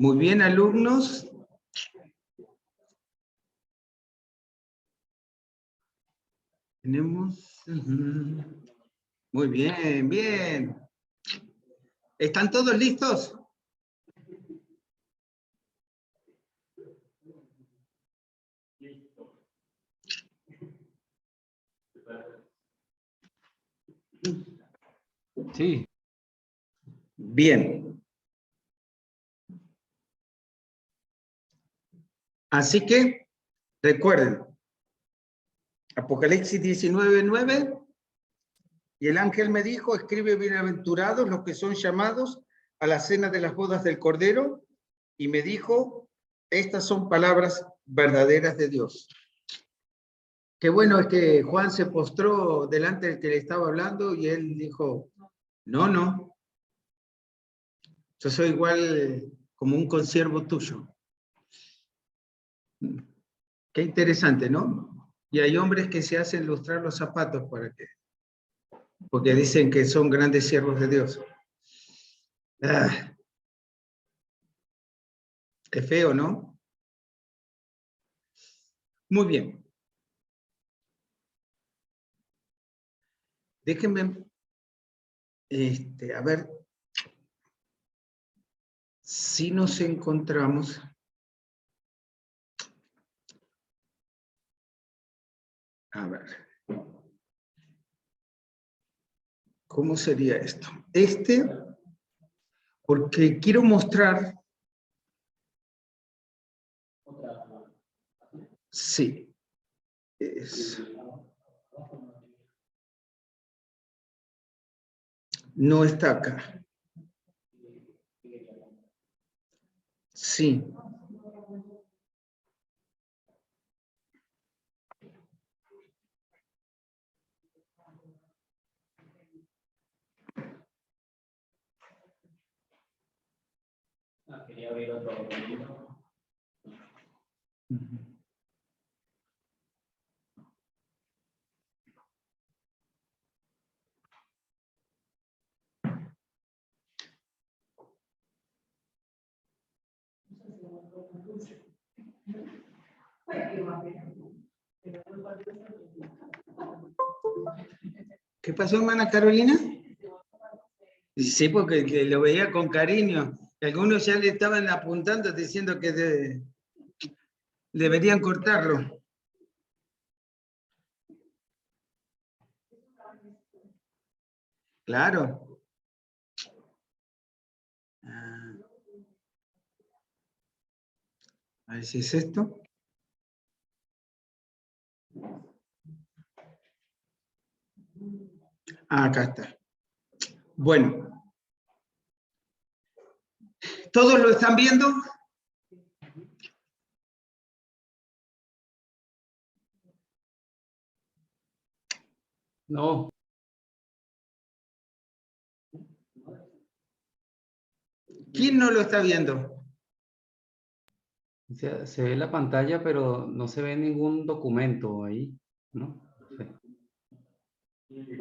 Muy bien, alumnos. Tenemos... Muy bien, bien. ¿Están todos listos? Sí. Bien. Así que, recuerden, Apocalipsis 19:9, y el ángel me dijo, escribe bienaventurados los que son llamados a la cena de las bodas del Cordero, y me dijo, estas son palabras verdaderas de Dios. Qué bueno es que Juan se postró delante del que le estaba hablando y él dijo, no, yo soy igual como un consiervo tuyo. Qué interesante, ¿no? Y hay hombres que se hacen lustrar los zapatos porque dicen que son grandes siervos de Dios. Qué feo, ¿no? Muy bien. Déjenme, a ver si nos encontramos. A ver. ¿Cómo sería esto? Porque quiero mostrar. Sí. No está acá. Sí. Quería abrir otro documento. ¿Qué pasó, hermana Carolina? Sí, porque lo veía con cariño. Algunos ya le estaban apuntando diciendo que deberían cortarlo. Claro. A ver si es esto. Acá está. Bueno. ¿Todos lo están viendo? No. ¿Quién no lo está viendo? Se ve la pantalla, pero no se ve ningún documento ahí, ¿no? Sí.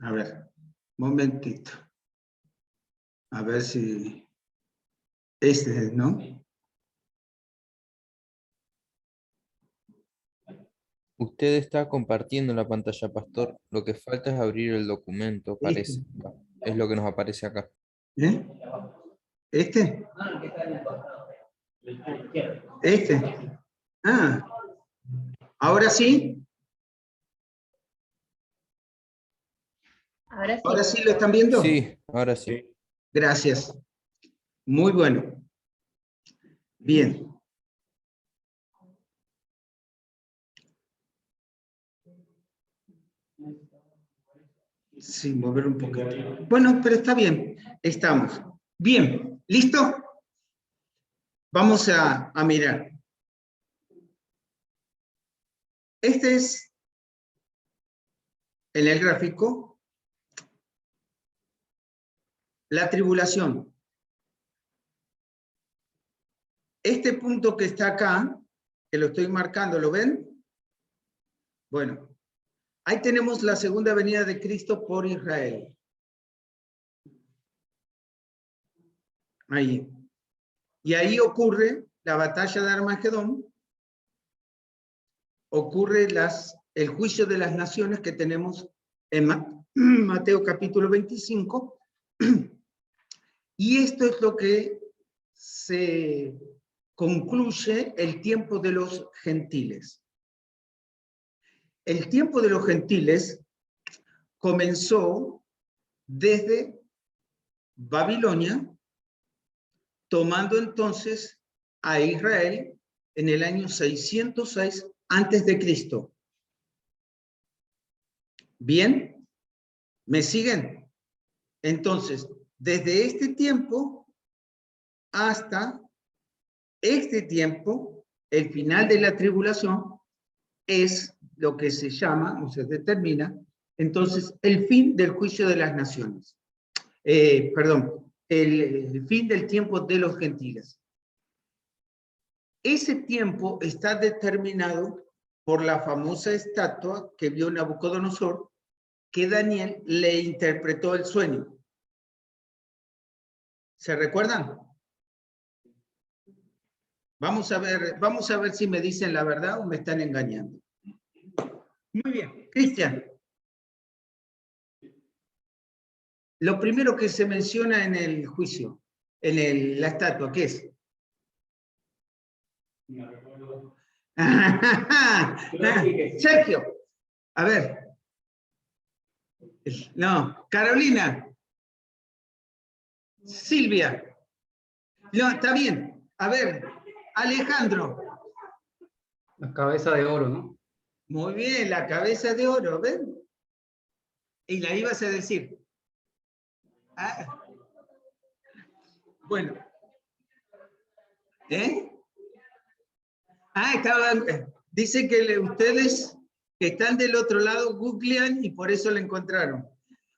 A ver, momentito. A ver si... Este, ¿no? Usted está compartiendo la pantalla, pastor. Lo que falta es abrir el documento, parece. Es lo que nos aparece acá. ¿Eh? ¿Este? ¿Este? Ah. ¿Ahora sí? ¿Ahora sí lo están viendo? Sí, ahora sí. Gracias. Muy bueno. Bien. Sí, mover un poquito. Bueno, pero está bien. Estamos. Bien. ¿Listo? Vamos a mirar. Este es, en el gráfico, la tribulación. Este punto que está acá, que lo estoy marcando, ¿lo ven? Bueno, ahí tenemos la segunda venida de Cristo por Israel. Ahí. Y ahí ocurre la batalla de Armagedón, ocurre el juicio de las naciones que tenemos en Mateo capítulo 25, y esto es lo que se concluye el tiempo de los gentiles. El tiempo de los gentiles comenzó desde Babilonia, tomando entonces a Israel en el año 606 antes de Cristo. ¿Bien? ¿Me siguen? Entonces, desde este tiempo hasta este tiempo, el final de la tribulación es lo que se llama, o se determina, entonces, el fin del juicio de las naciones. Perdón, el fin del tiempo de los gentiles. Ese tiempo está determinado por la famosa estatua que vio Nabucodonosor, que Daniel le interpretó el sueño. ¿Se recuerdan? Vamos a ver si me dicen la verdad o me están engañando. Muy bien, Cristian. Lo primero que se menciona en el juicio, en la estatua, ¿qué es? No recuerdo. Sergio, a ver. No, Carolina. Silvia. No, está bien. A ver, Alejandro. La cabeza de oro, ¿no? Muy bien, la cabeza de oro, ¿ven? Y la ibas a decir. Ah. Bueno. Dice que ustedes que están del otro lado googlean y por eso la encontraron.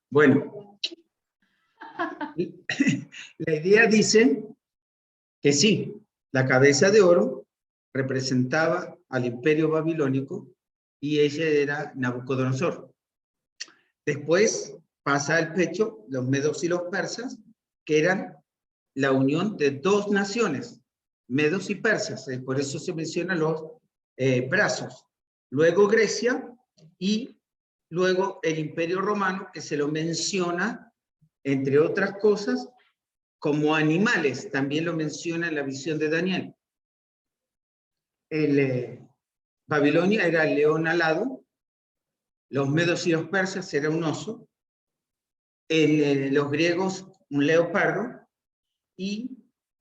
Bueno. La idea dice que sí, la cabeza de oro representaba al imperio babilónico y ella era Nabucodonosor. Después pasa al pecho los medos y los persas, que eran la unión de dos naciones, medos y persas, por eso se mencionan los brazos. Luego Grecia y luego el imperio romano, que se lo menciona, entre otras cosas, como animales, también lo menciona en la visión de Daniel. Babilonia era el león alado, los medos y los persas era un oso, los griegos un leopardo, y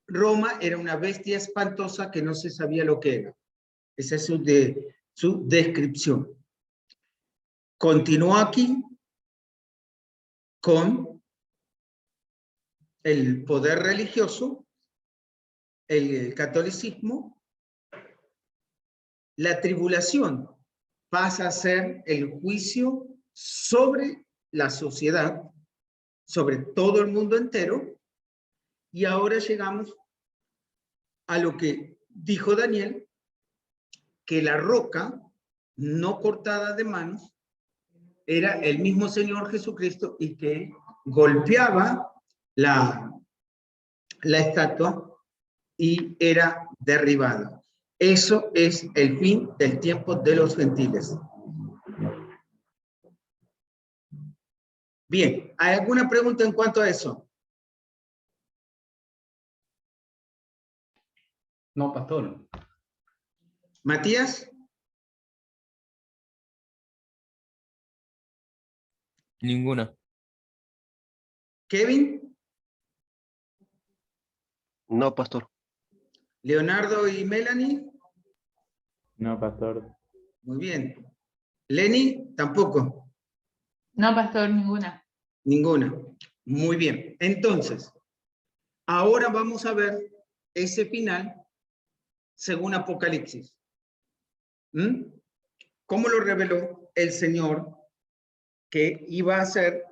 Roma era una bestia espantosa que no se sabía lo que era. Esa es su descripción. Continúa aquí con el poder religioso, el catolicismo. La tribulación pasa a ser el juicio sobre la sociedad, sobre todo el mundo entero, y ahora llegamos a lo que dijo Daniel, que la roca no cortada de manos era el mismo Señor Jesucristo y que golpeaba la estatua y era derribada. Eso es el fin del tiempo de los gentiles. Bien, ¿hay alguna pregunta en cuanto a eso? No, pastor. Matías. Ninguna. Kevin. No, pastor. Leonardo y Melanie. No, pastor. Muy bien. Lenny, tampoco. No, pastor, ninguna. Ninguna. Muy bien. Entonces, ahora vamos a ver ese final según Apocalipsis. ¿Cómo lo reveló el Señor que iba a hacer?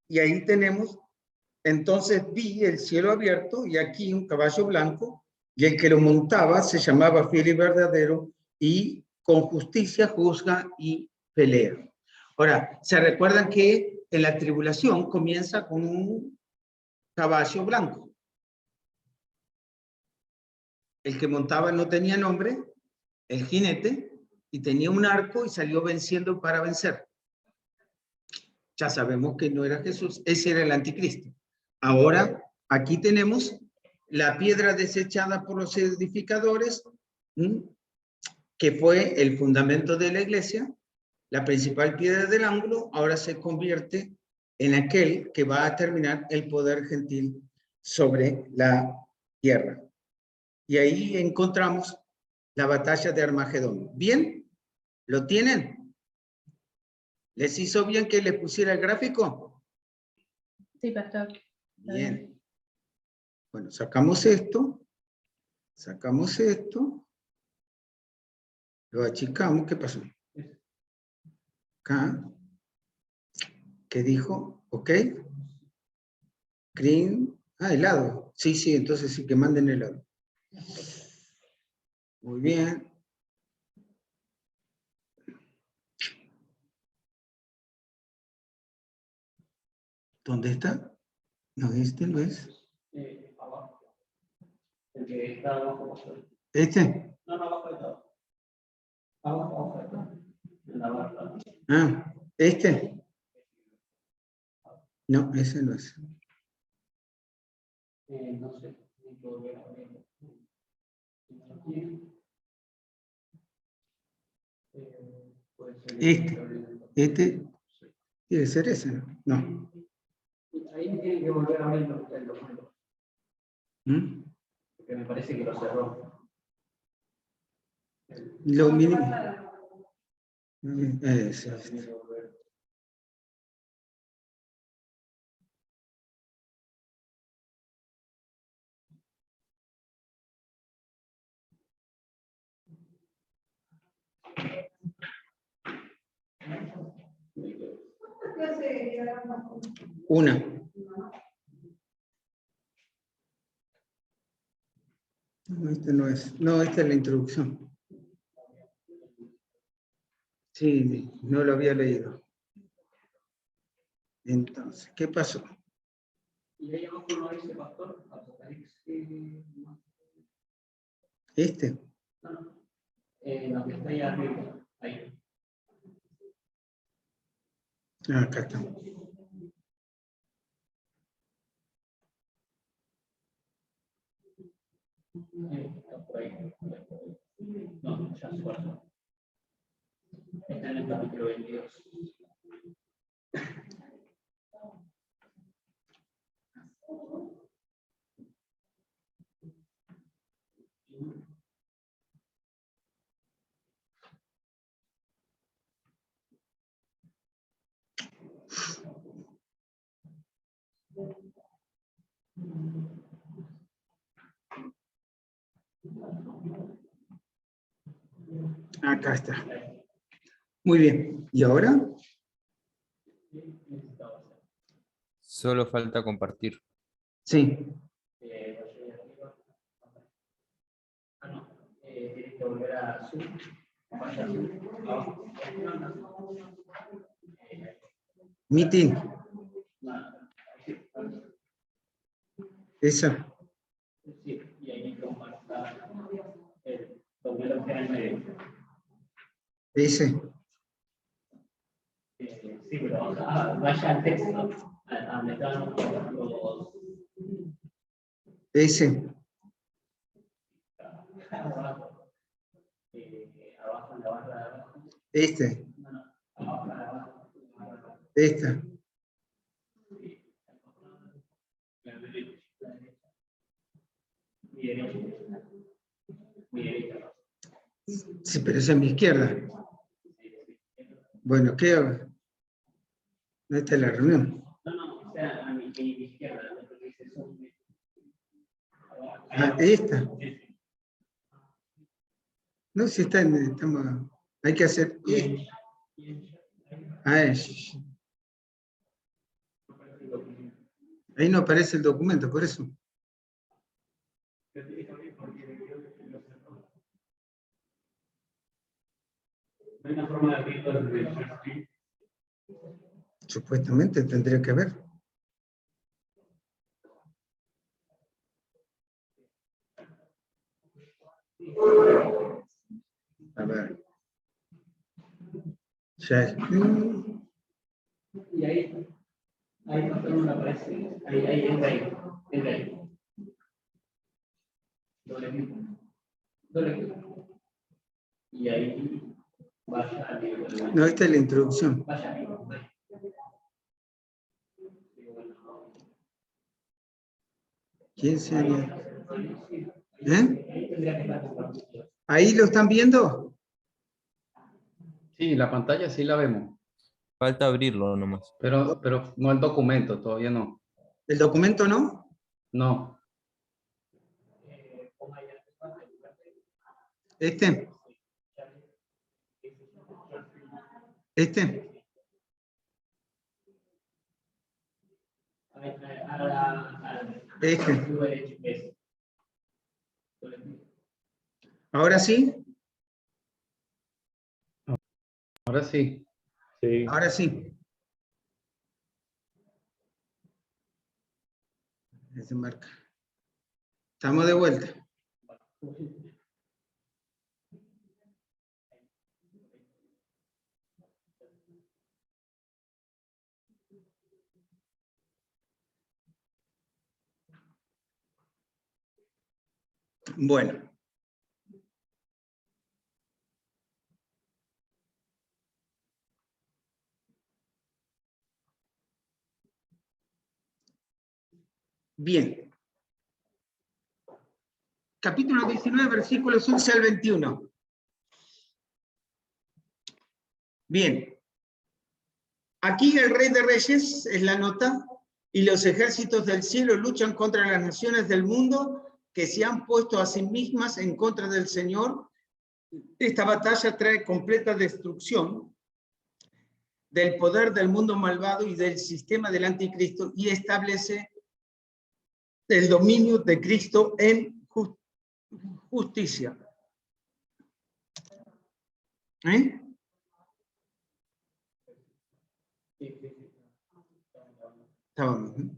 Y ahí tenemos, entonces vi el cielo abierto y aquí un caballo blanco, y el que lo montaba se llamaba Fiel y Verdadero, y con justicia juzga y pelea. Ahora, ¿se recuerdan que en la tribulación comienza con un caballo blanco? El que montaba no tenía nombre, el jinete, y tenía un arco y salió venciendo para vencer. Ya sabemos que no era Jesús, ese era el anticristo. Ahora, aquí tenemos la piedra desechada por los edificadores, que fue el fundamento de la iglesia, la principal piedra del ángulo, ahora se convierte en aquel que va a terminar el poder gentil sobre la tierra. Y ahí encontramos la batalla de Armagedón. ¿Bien? ¿Lo tienen? ¿Les hizo bien que le pusiera el gráfico? Sí, pastor. Bien. Bueno, sacamos esto, lo achicamos. ¿Qué pasó? Acá. ¿Qué dijo? ¿Ok? Green. Ah, helado. Sí, sí, entonces sí que manden helado. Muy bien. ¿Dónde está? No, este no es. Abajo. El que está abajo, pastor. ¿Este? No, abajo de todo. Abajo de todo. En la barra. Ah, ¿este? No, ese no es. No sé. Hay que volver a abrirlo. Este debe ser ese, ¿no? No. Ahí tienen que volver a abrirlo el documento. ¿Mm? Porque me parece que lo cerró. Lo mínimo. Es este. Una. No, este no es. No, esta es la introducción. Sí, no lo había leído. Entonces, ¿qué pasó? Y ahí abajo no dice pastor, Apocalipsis. ¿Este? No, no. Lo que está ahí arriba. Ahí. Ah, acá está. Está por ahí. No, ya se pasó. Está en el capítulo 22. Acá está. Muy bien. ¿Y ahora? Solo falta compartir. Sí. No. Tienes que volver a Zoom. Vaya a Zoom. Abajo. Meeting. Nada. Esa. Sí, y ahí comparta el documento que hay en medio. Ese. Sí, pero vaya al texto. A donde están los. Ese. Abajo. Abajo en la barra de abajo. Este. No, no. Abajo de abajo. Esta. La derecha. Mi derecha. Mi derecha. Sí, pero esa es mi izquierda. Bueno, ¿qué hago? Esta es la reunión. No, no, o sea, a mi izquierda, lo que dice son. Ah, esta. No, si está en, estamos, hay que hacer esto. Ah, es. Ahí no aparece el documento, por eso. No hay una forma de abrirlo desde el share. Supuestamente tendría que haber. A ver. Ya escribo. Y ahí pastor no aparece. Ahí, entra ahí. Entra ahí. Doble clic. Doble clic. Y ahí vaya al libro. No, esta es la introducción. Vaya al libro. ¿Quién sería? ¿Eh? Ahí tendría que estar compartido. ¿Ahí lo están viendo? Sí, la pantalla sí la vemos, Falta abrirlo nomás. pero no el documento, todavía no. ¿El documento no? No, ¿Este? ¿Este? Este. ¿Ahora sí? ahora sí. Sí. Ahora sí. Se marca. Estamos de vuelta. Bueno. Bien. Capítulo 19, versículos 11 al 21. Bien. Aquí el Rey de Reyes es la nota, y los ejércitos del cielo luchan contra las naciones del mundo que se han puesto a sí mismas en contra del Señor. Esta batalla trae completa destrucción del poder del mundo malvado y del sistema del anticristo, y establece el dominio de Cristo en justicia. ¿Eh? Estábamos, ¿eh?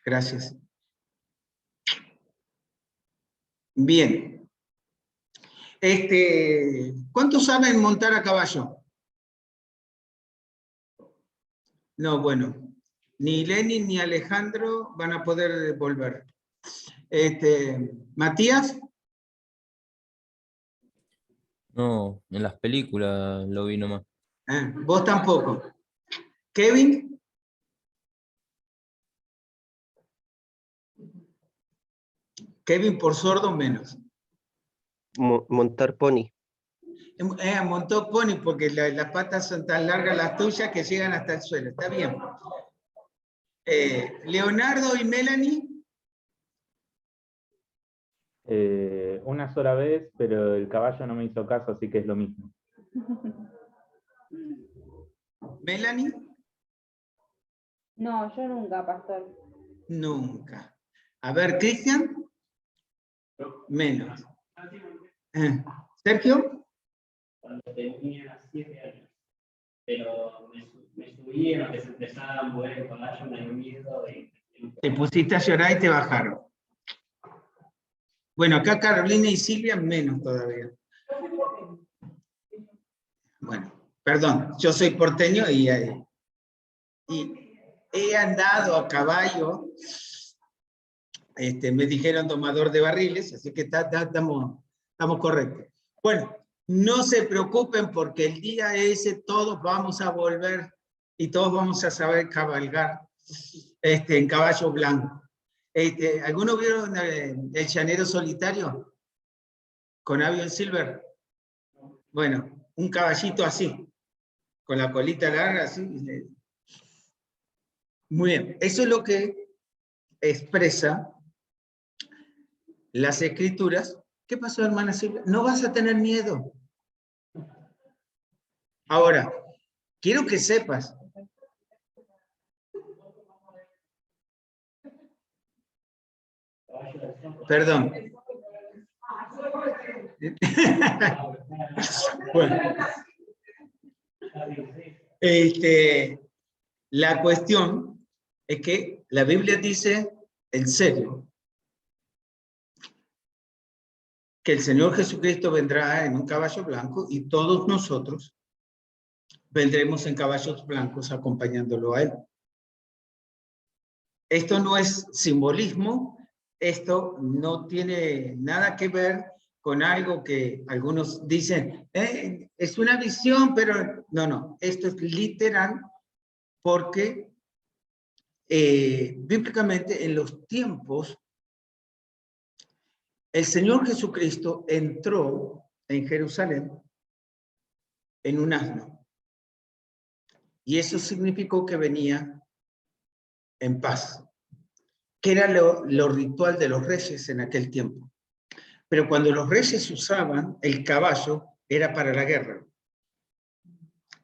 Gracias. Bien. ¿Cuántos saben montar a caballo? No, bueno. Ni Lenin ni Alejandro van a poder volver. ¿Matías? No, en las películas lo vi nomás. Vos tampoco. ¿Kevin? Kevin por sordo menos. Montar pony. Montó pony porque las patas son tan largas las tuyas que llegan hasta el suelo. Está bien. Leonardo y Melanie. Una sola vez, pero el caballo no me hizo caso, así que es lo mismo. Melanie. No, yo nunca, pastor. Nunca. A ver, Cristian. Menos. Sergio. Cuando tenía 7 años. Pero me subí en lo que se empezaba a mover el caballo, me dio miedo y... Te pusiste a llorar y te bajaron. Bueno, acá Carolina y Silvia menos todavía. Bueno, perdón, yo soy porteño y he andado a caballo. Me dijeron domador de barriles, así que estamos correctos. Bueno, no se preocupen porque el día ese todos vamos a volver y todos vamos a saber cabalgar en caballo blanco. ¿Alguno vieron el llanero solitario? Con Avion Silver. Bueno, un caballito así, con la colita larga, así. Muy bien, eso es lo que expresa las escrituras. ¿Qué pasó, hermana Silvia? No vas a tener miedo. Ahora, quiero que sepas. Perdón. Bueno. La cuestión es que la Biblia dice en serio. que el Señor Jesucristo vendrá en un caballo blanco y todos nosotros vendremos en caballos blancos acompañándolo a él. Esto no es simbolismo, esto no tiene nada que ver con algo que algunos dicen, es una visión, pero no, esto es literal porque bíblicamente en los tiempos el Señor Jesucristo entró en Jerusalén en un asno. Y eso significó que venía en paz, que era lo ritual de los reyes en aquel tiempo. Pero cuando los reyes usaban el caballo, era para la guerra,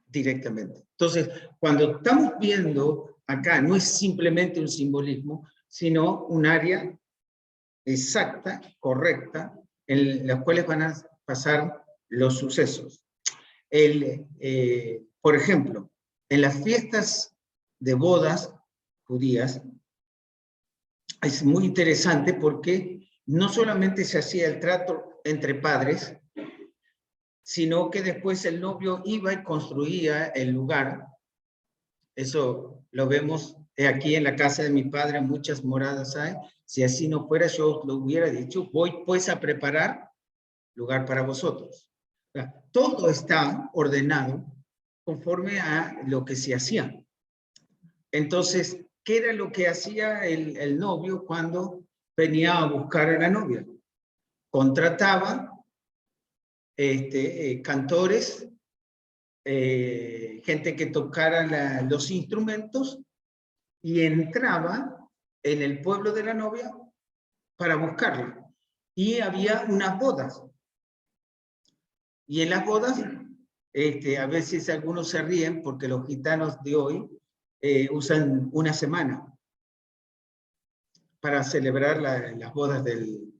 directamente. Entonces, cuando estamos viendo acá, no es simplemente un simbolismo, sino un área exacta, correcta, en las cuales van a pasar los sucesos. Por ejemplo, en las fiestas de bodas judías, es muy interesante porque no solamente se hacía el trato entre padres, sino que después el novio iba y construía el lugar. Eso lo vemos aquí en la casa de mi padre, muchas moradas hay. Si así no fuera, yo os lo hubiera dicho, voy pues a preparar lugar para vosotros. O sea, todo está ordenado conforme a lo que se hacía. Entonces, ¿qué era lo que hacía el novio cuando venía a buscar a la novia? Contrataba cantores, gente que tocara los instrumentos y entraba en el pueblo de la novia para buscarla. Y había unas bodas. Y en las bodas, a veces algunos se ríen porque los gitanos de hoy usan una semana para celebrar las bodas de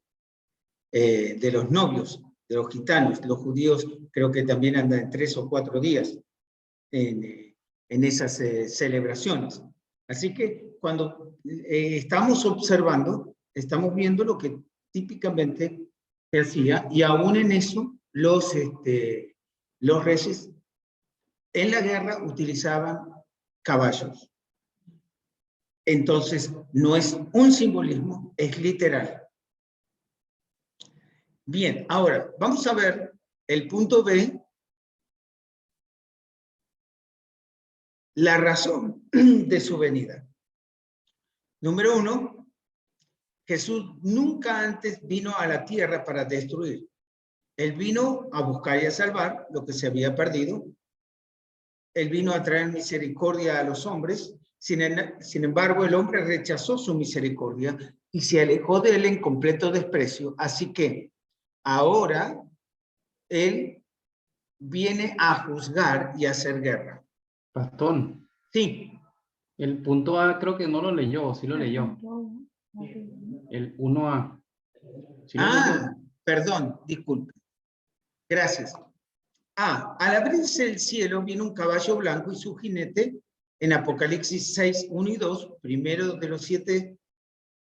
los novios, de los gitanos. Los judíos creo que también andan en 3 o 4 días en esas celebraciones. Así que cuando estamos observando, estamos viendo lo que típicamente se hacía, y aún en eso los reyes en la guerra utilizaban caballos. Entonces, no es un simbolismo, es literal. Bien, ahora vamos a ver el punto B, la razón de su venida. Número 1, Jesús nunca antes vino a la tierra para destruir. Él vino a buscar y a salvar lo que se había perdido. Él vino a traer misericordia a los hombres. Sin embargo, el hombre rechazó su misericordia y se alejó de él en completo desprecio. Así que ahora él viene a juzgar y a hacer guerra. Pastor, Sí. el punto A creo que no lo leyó, sí lo leyó. El 1A. ¿Sí lo leyó? Perdón, disculpe. Gracias. Al abrirse el cielo, viene un caballo blanco y su jinete, en Apocalipsis 6, 1 y 2, primero de los 7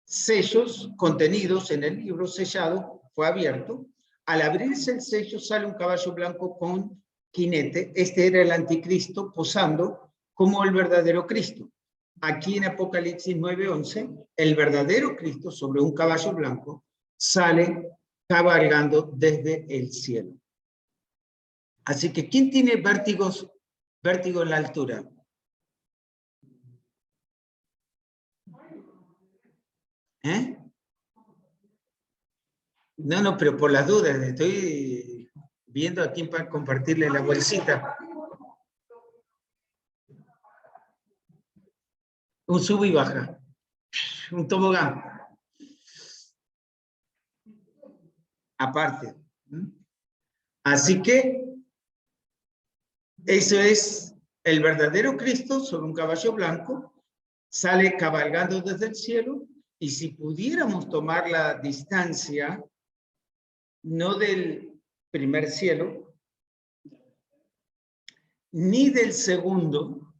sellos contenidos en el libro sellado, fue abierto. Al abrirse el sello, sale un caballo blanco con jinete. Este era el anticristo posando como el verdadero Cristo. Aquí en Apocalipsis 9:11, el verdadero Cristo sobre un caballo blanco sale cabalgando desde el cielo. Así que, ¿quién tiene vértigo en la altura? No, pero por las dudas, estoy viendo a quién para compartirle la bolsita. Un sub y baja. Un tobogán. Aparte. Así que eso es el verdadero Cristo sobre un caballo blanco, sale cabalgando desde el cielo, y si pudiéramos tomar la distancia, no del primer cielo, ni del segundo,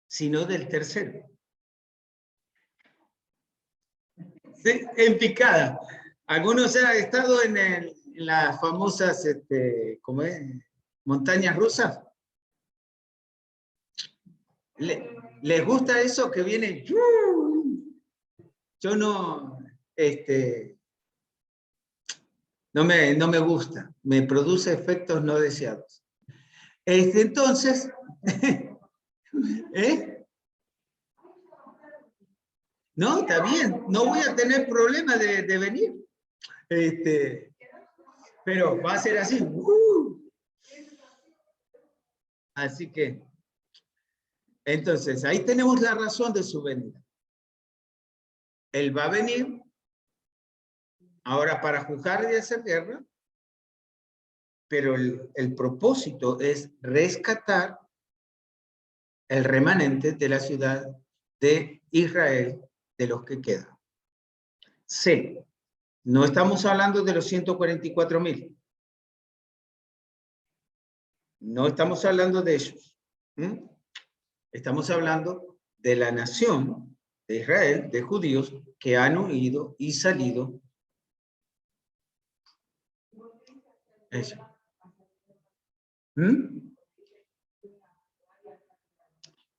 sino del tercero. ¿Sí? En picada. Algunos han estado en en las famosas, ¿cómo es? Montañas rusas. ¿Les gusta eso que viene? Yo no, no me gusta, me produce efectos no deseados. Entonces, ¿eh? No, está bien, no voy a tener problema de venir. Pero va a ser así. Así que, entonces, ahí tenemos la razón de su venida. Él va a venir ahora para juzgar y hacer guerra, pero el propósito es rescatar el remanente de la ciudad de Israel, de los que quedan. C. No estamos hablando de los 144,000. No estamos hablando de ellos. Estamos hablando de la nación de Israel, de judíos, que han huido y salido. Eso.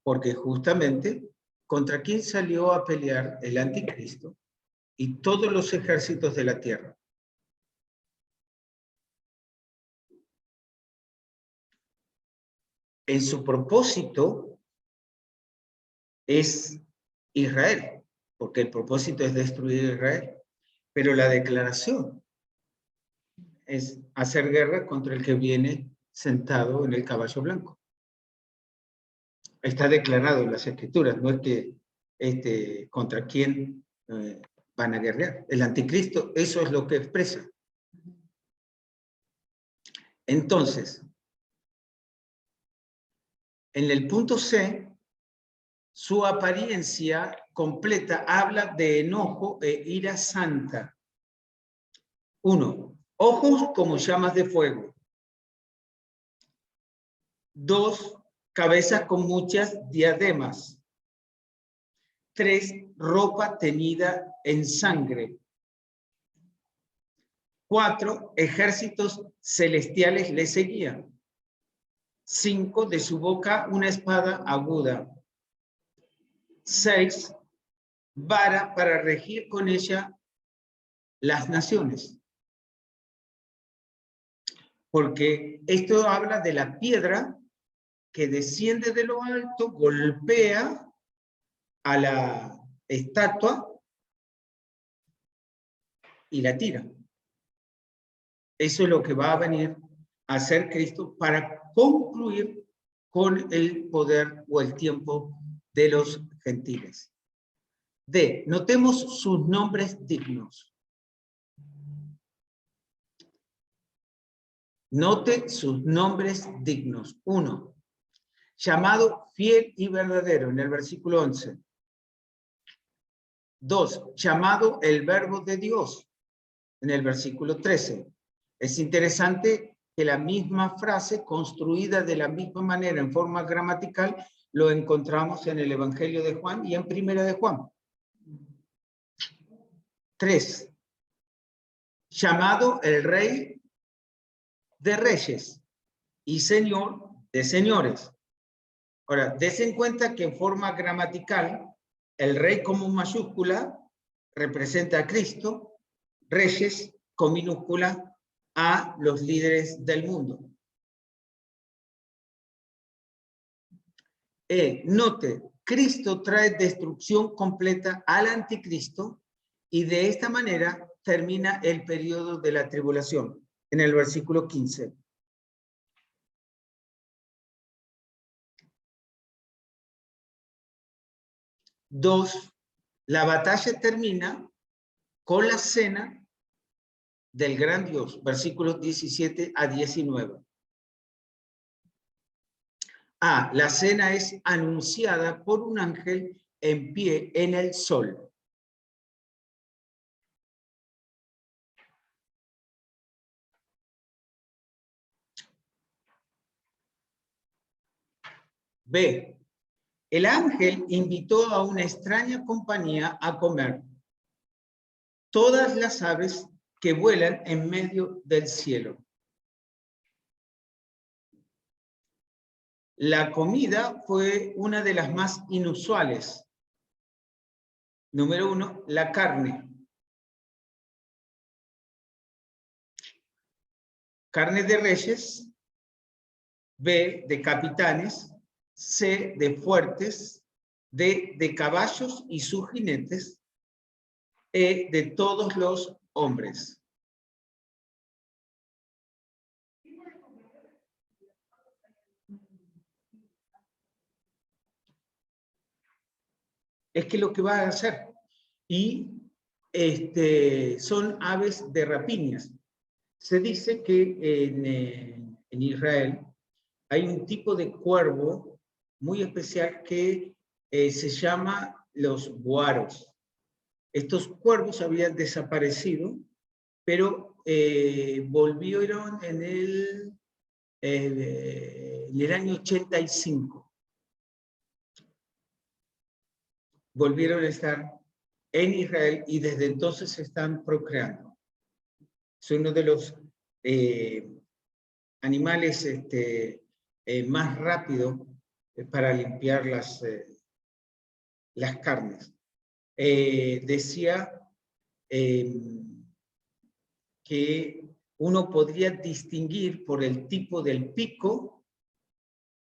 Porque justamente, ¿contra quién salió a pelear el anticristo y todos los ejércitos de la tierra? En su propósito es Israel, porque el propósito es destruir Israel. Pero la declaración es hacer guerra contra el que viene sentado en el caballo blanco. Está declarado en las Escrituras, no es que contra quién van a guerrear. El anticristo, eso es lo que expresa. Entonces, en el punto C, su apariencia completa habla de enojo e ira santa. 1. Ojos como llamas de fuego. 2. Cabezas con muchas diademas. 3. Ropa teñida en sangre. 4. Ejércitos celestiales le seguían. 5. De su boca una espada aguda. 6. Vara para regir con ella las naciones. Porque esto habla de la piedra que desciende de lo alto, golpea a la estatua y la tira. Eso es lo que va a venir a hacer Cristo para concluir con el poder o el tiempo de los gentiles. D. Notemos sus nombres dignos. Note sus nombres dignos. 1. Llamado fiel y verdadero, en el versículo 11. 2. Llamado el verbo de Dios, en el versículo 13. Es interesante que la misma frase, construida de la misma manera en forma gramatical, lo encontramos en el Evangelio de Juan y en Primera de Juan. 3. Llamado el Rey de Reyes y Señor de Señores. Ahora, dense en cuenta que en forma gramatical, el Rey como mayúscula representa a Cristo, Reyes con minúscula a los líderes del mundo. Note, Cristo trae destrucción completa al anticristo y de esta manera termina el periodo de la tribulación, en el versículo 15. Dos, la batalla termina con la cena del gran Dios, versículos 17 a 19. La cena es anunciada por un ángel en pie en el sol. B. El ángel invitó a una extraña compañía a comer. Todas las aves que vuelan en medio del cielo. La comida fue una de las más inusuales. Número 1, la carne. Carne de reyes. B, de capitanes. C, de fuertes. D, de caballos y sus jinetes. E, de todos los hombres. Es que lo que va a hacer. Y son aves de rapiñas. Se dice que en Israel hay un tipo de cuervo muy especial que se llama los guaros. Estos cuervos habían desaparecido, pero volvieron en el año 85. Volvieron a estar en Israel y desde entonces se están procreando. Es uno de los animales más rápidos para limpiar las carnes. Decía que uno podría distinguir por el tipo del pico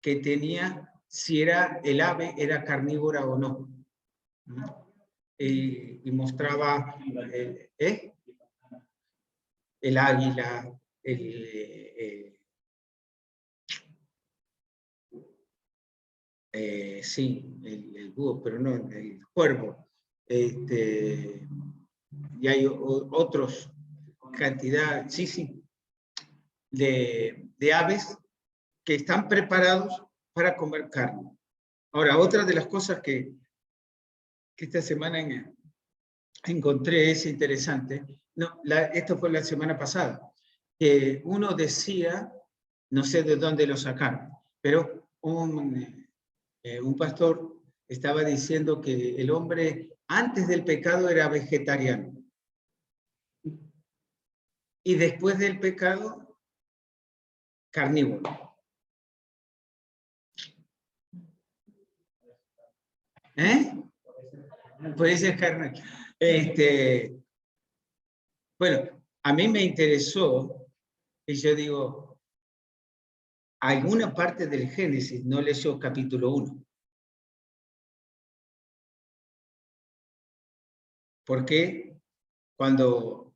que tenía si el ave era carnívora o no. Y mostraba el águila, sí, el búho, pero no, el cuervo. Y hay otros cantidad, sí, de aves que están preparados para comer carne. Ahora, otra de las cosas que esta semana encontré es interesante. No, esto fue la semana pasada. Que uno decía, no sé de dónde lo sacaron, pero un pastor estaba diciendo que el hombre antes del pecado era vegetariano. Y después del pecado, carnívoro. Por eso es carne. Bueno, a mí me interesó, y yo digo, alguna parte del Génesis no leyó capítulo 1. Porque cuando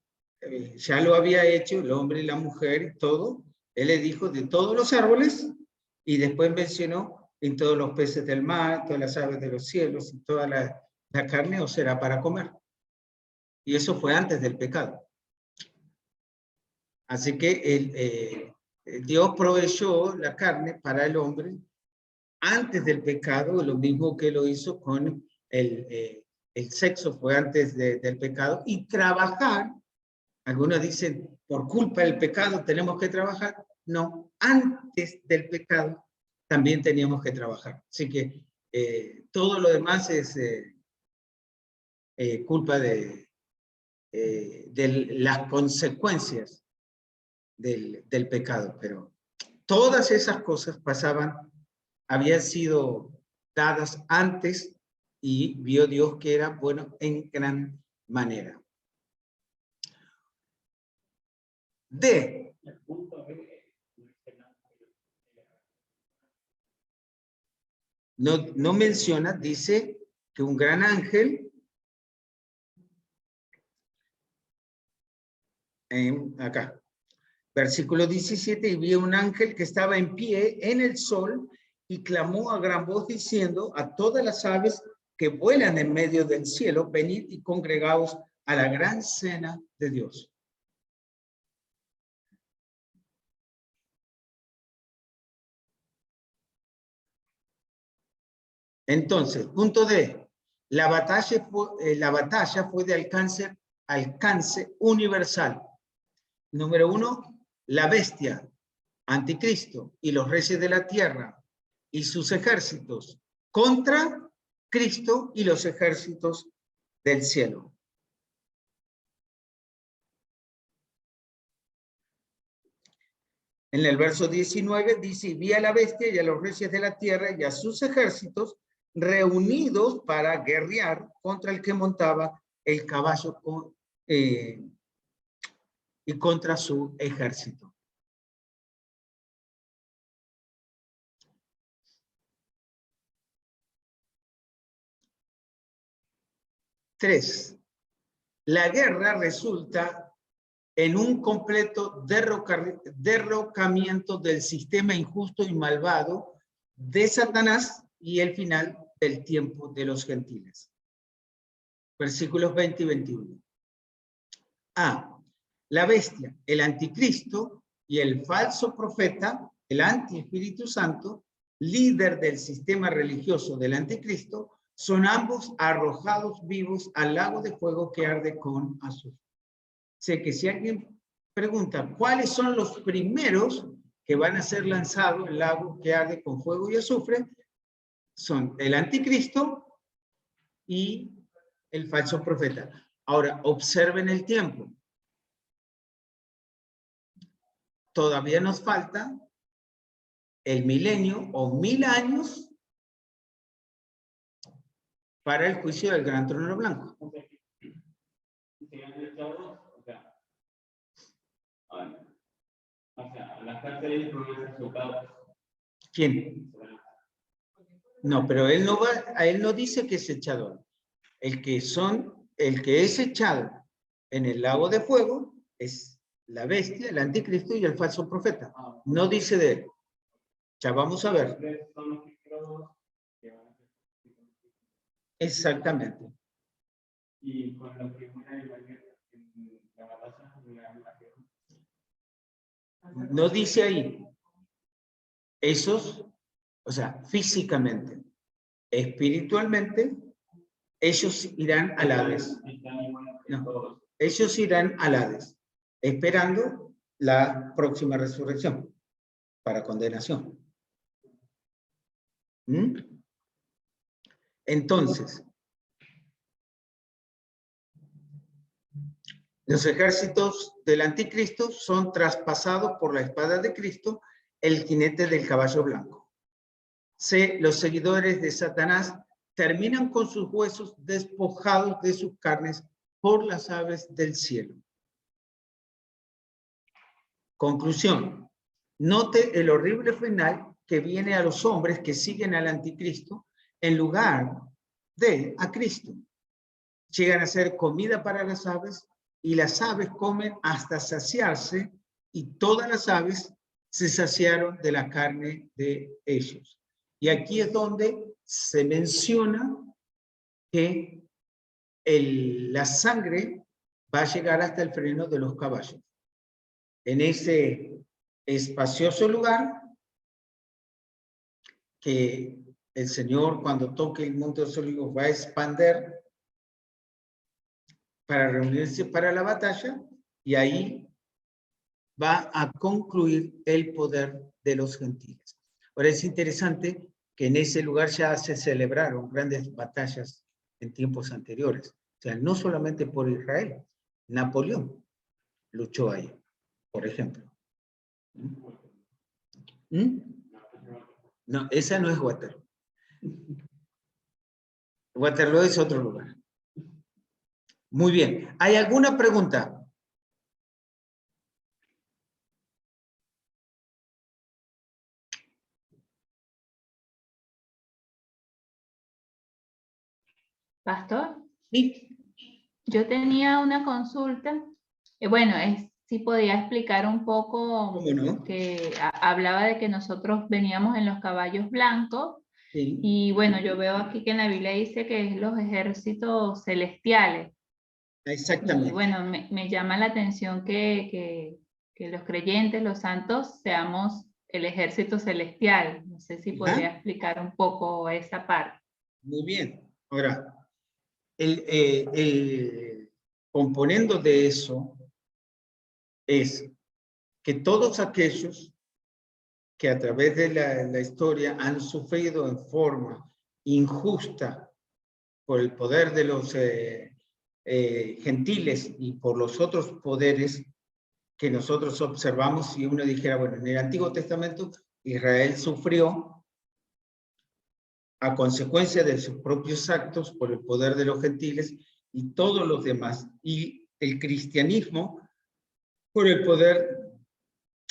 ya lo había hecho, el hombre y la mujer, todo, él le dijo de todos los árboles, y después mencionó en todos los peces del mar, todas las aves de los cielos, y toda la carne os será para comer. Y eso fue antes del pecado. Así que Dios proveyó la carne para el hombre antes del pecado, lo mismo que lo hizo con el sexo, fue antes del pecado, y trabajar, algunos dicen, por culpa del pecado tenemos que trabajar. No, antes del pecado también teníamos que trabajar. Así que todo lo demás es culpa de las consecuencias del pecado, pero todas esas cosas habían sido dadas antes y vio Dios que era bueno en gran manera. No menciona, dice que un gran ángel, acá, versículo 17, y vi un ángel que estaba en pie en el sol y clamó a gran voz diciendo a todas las aves que vuelan en medio del cielo, venid y congregaos a la gran cena de Dios. Entonces, punto D, la batalla fue de alcance universal. Número 1, la bestia, anticristo y los reyes de la tierra y sus ejércitos contra Cristo y los ejércitos del cielo. En el verso 19 dice, y vi a la bestia y a los reyes de la tierra y a sus ejércitos reunidos para guerrear contra el que montaba el caballo y contra su ejército. Tres, la guerra resulta en un completo derrocamiento del sistema injusto y malvado de Satanás y el final del tiempo de los gentiles. Versículos 20 y 21. A. La bestia, el anticristo y el falso profeta, el anti-Espíritu Santo, líder del sistema religioso del anticristo, son ambos arrojados vivos al lago de fuego que arde con azufre. Sé que si alguien pregunta cuáles son los primeros que van a ser lanzados al lago que arde con fuego y azufre, son el anticristo y el falso profeta. Ahora, observen el tiempo. Todavía nos falta el milenio o 1000 años para el juicio del gran trono blanco. Las cárceles no van a ser chocadas. ¿Quién? No, pero él no va, a él no dice que es echado. El que es echado en el lago de fuego es la bestia, el anticristo y el falso profeta. No dice de él. Ya vamos a ver. Exactamente. Y con la primera y la batalla, no dice ahí. Esos, o sea, físicamente, espiritualmente, ellos irán al Hades. No, ellos irán al Hades, esperando la próxima resurrección para condenación. ¿Mm? Entonces, los ejércitos del anticristo son traspasados por la espada de Cristo, el jinete del caballo blanco. C. Los seguidores de Satanás terminan con sus huesos despojados de sus carnes por las aves del cielo. Conclusión. Note el horrible final que viene a los hombres que siguen al anticristo en lugar de a Cristo. Llegan a ser comida para las aves y las aves comen hasta saciarse y todas las aves se saciaron de la carne de ellos. Y aquí es donde se menciona que la sangre va a llegar hasta el freno de los caballos. En ese espacioso lugar que el Señor, cuando toque el monte de los olivos, va a expander para reunirse para la batalla, y ahí va a concluir el poder de los gentiles. Ahora es interesante que en ese lugar ya se celebraron grandes batallas en tiempos anteriores. O sea, no solamente por Israel. Napoleón luchó ahí, por ejemplo. ¿Mm? No, esa no es Waterloo. Waterloo es otro lugar. Muy bien. ¿Hay alguna pregunta? Pastor, Sí. yo tenía una consulta. Bueno, si podía explicar un poco ¿Cómo no? que hablaba de que nosotros veníamos en los caballos blancos. Sí. Y bueno, yo veo aquí que en la Biblia dice que es los ejércitos celestiales. Exactamente. Y bueno, me llama la atención que los creyentes, los santos, seamos el ejército celestial. No sé si podría explicar un poco esa parte. Muy bien. Ahora, componiendo de eso es que todos aquellos que a través de la historia han sufrido en forma injusta por el poder de los gentiles y por los otros poderes, que nosotros observamos si uno dijera, bueno, en el Antiguo Testamento Israel sufrió a consecuencia de sus propios actos por el poder de los gentiles y todos los demás, y el cristianismo por el poder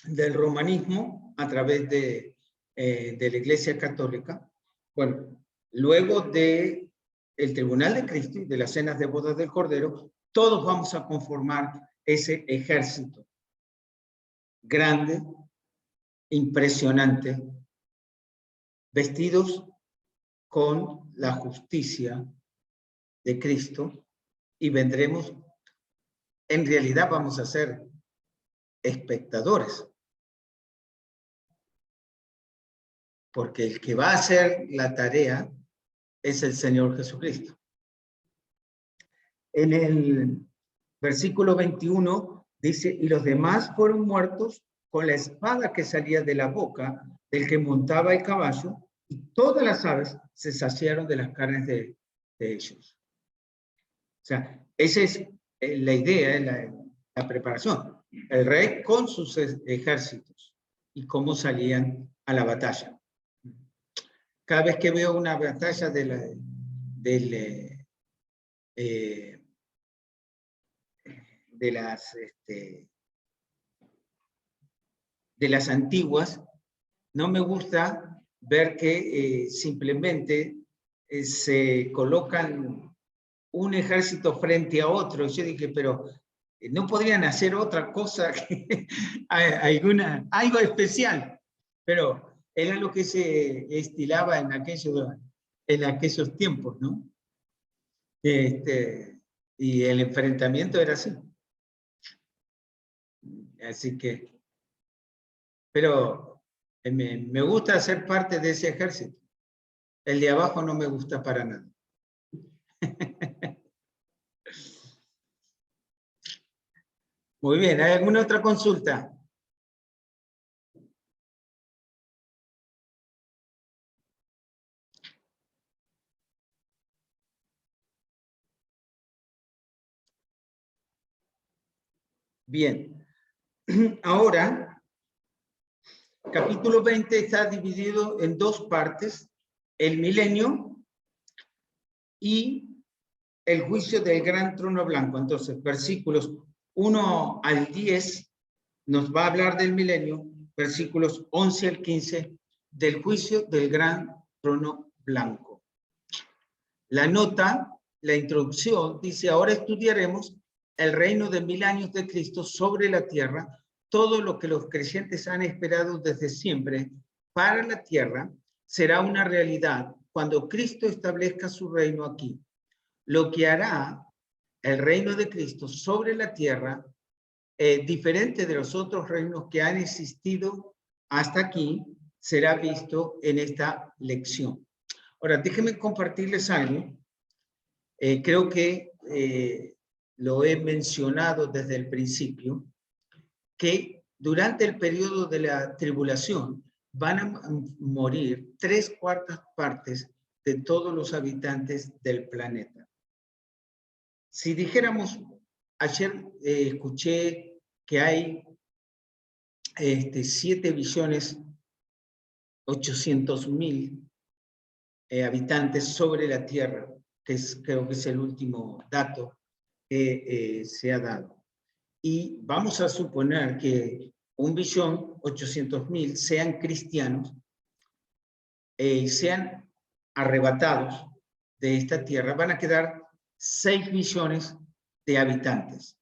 del romanismo a través de la Iglesia Católica. Bueno, luego de el Tribunal de Cristo y de las cenas de bodas del Cordero, todos vamos a conformar ese ejército grande, impresionante, vestidos con la justicia de Cristo, y vendremos, en realidad vamos a ser espectadores, porque el que va a hacer la tarea es el Señor Jesucristo. En el versículo 21 dice, y los demás fueron muertos con la espada que salía de la boca del que montaba el caballo, y todas las aves se saciaron de las carnes de ellos. O sea, esa es la idea, la preparación. El rey con sus ejércitos y cómo salían a la batalla. Cada vez que veo una batalla de las antiguas, no me gusta ver que simplemente se colocan un ejército frente a otro. Yo dije, pero no podrían hacer otra cosa, algo especial, pero era lo que se estilaba en aquellos tiempos, ¿no? Y el enfrentamiento era así. Así que, pero me gusta ser parte de ese ejército. El de abajo no me gusta para nada. Muy bien, ¿hay alguna otra consulta? Bien, ahora, capítulo 20 está dividido en dos partes, el milenio y el juicio del gran trono blanco. Entonces, versículos 1 al 10 nos va a hablar del milenio, versículos 11 al 15 del juicio del gran trono blanco. La nota, la introducción, dice, ahora estudiaremos el reino de 1000 años de Cristo sobre la tierra, todo lo que los creyentes han esperado desde siempre para la tierra será una realidad cuando Cristo establezca su reino aquí. Lo que hará el reino de Cristo sobre la tierra, diferente de los otros reinos que han existido hasta aquí, será visto en esta lección. Ahora, déjenme compartirles algo. Creo que lo he mencionado desde el principio, que durante el periodo de la tribulación van a morir 3/4 partes de todos los habitantes del planeta. Si dijéramos, ayer escuché que hay 7.800.000 habitantes sobre la Tierra, que creo que es el último dato que se ha dado. Y vamos a suponer que 1.800.000 sean cristianos y sean arrebatados de esta tierra, van a quedar 6 millones de habitantes.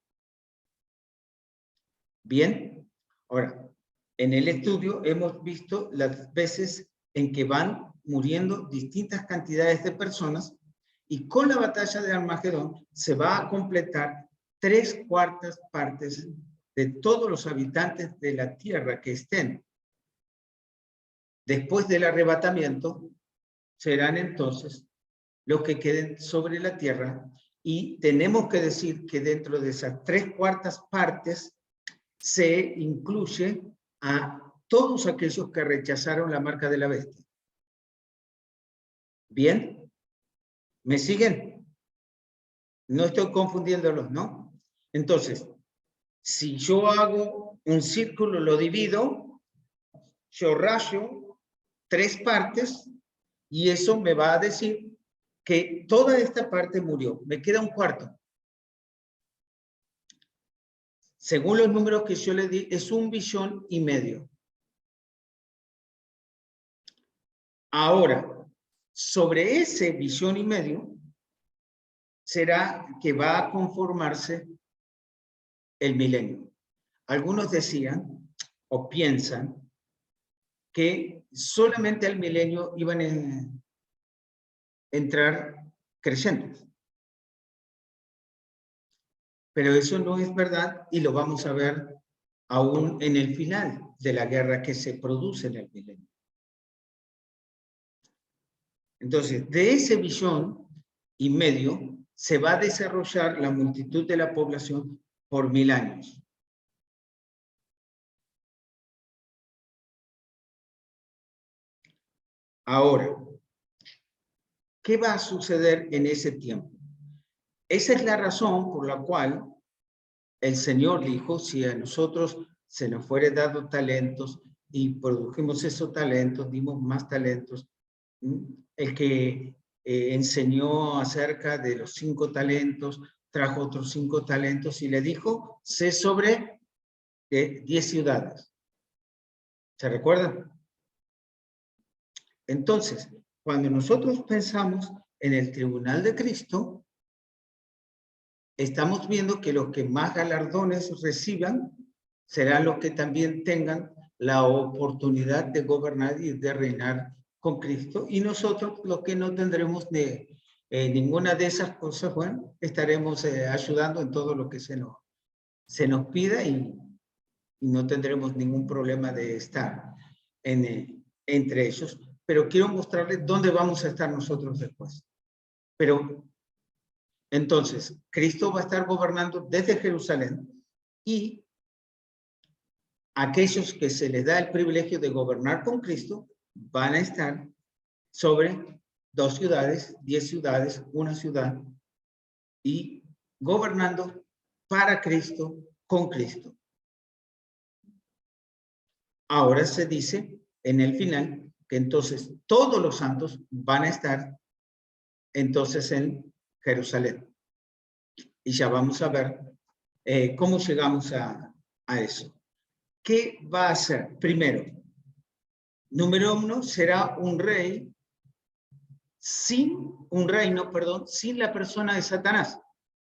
Bien, ahora, en el estudio hemos visto las veces en que van muriendo distintas cantidades de personas, y con la batalla de Armagedón se va a completar 3/4 partes de todos los habitantes de la tierra que estén. Después del arrebatamiento, serán entonces los que queden sobre la tierra, y tenemos que decir que dentro de esas 3/4 partes se incluye a todos aquellos que rechazaron la marca de la bestia. ¿Bien? ¿Me siguen? No estoy confundiéndolos, ¿no? Entonces, Si yo hago un círculo, lo divido, yo rayo 3 partes y eso me va a decir que toda esta parte murió. Me queda un cuarto. Según los números que yo le di, es 1,5 billones. Ahora, sobre ese 1,5 billones, será que va a conformarse el milenio. Algunos decían o piensan que solamente al milenio iban a entrar creyentes. Pero eso no es verdad y lo vamos a ver aún en el final de la guerra que se produce en el milenio. Entonces, de ese 1,5 billones se va a desarrollar la multitud de la población por 1000 años. Ahora, ¿qué va a suceder en ese tiempo? Esa es la razón por la cual el Señor dijo, si a nosotros se nos fuere dado talentos y produjimos esos talentos, dimos más talentos, el que enseñó acerca de los 5 talentos, trajo otros 5 talentos y le dijo, sé sobre 10 ciudades. ¿Se recuerdan? Entonces, cuando nosotros pensamos en el tribunal de Cristo, estamos viendo que los que más galardones reciban serán los que también tengan la oportunidad de gobernar y de reinar con Cristo, y nosotros los que no tendremos ninguna de esas cosas, bueno, estaremos ayudando en todo lo que se nos pida y no tendremos ningún problema de estar entre ellos. Pero quiero mostrarles dónde vamos a estar nosotros después. Pero entonces, Cristo va a estar gobernando desde Jerusalén y aquellos que se les da el privilegio de gobernar con Cristo van a estar sobre 2 ciudades, 10 ciudades, 1 ciudad y gobernando para Cristo, con Cristo. Ahora se dice en el final que entonces todos los santos van a estar entonces en Jerusalén. Y ya vamos a ver cómo llegamos a eso. ¿Qué va a hacer? Primero, número 1, será un reino, sin la persona de Satanás.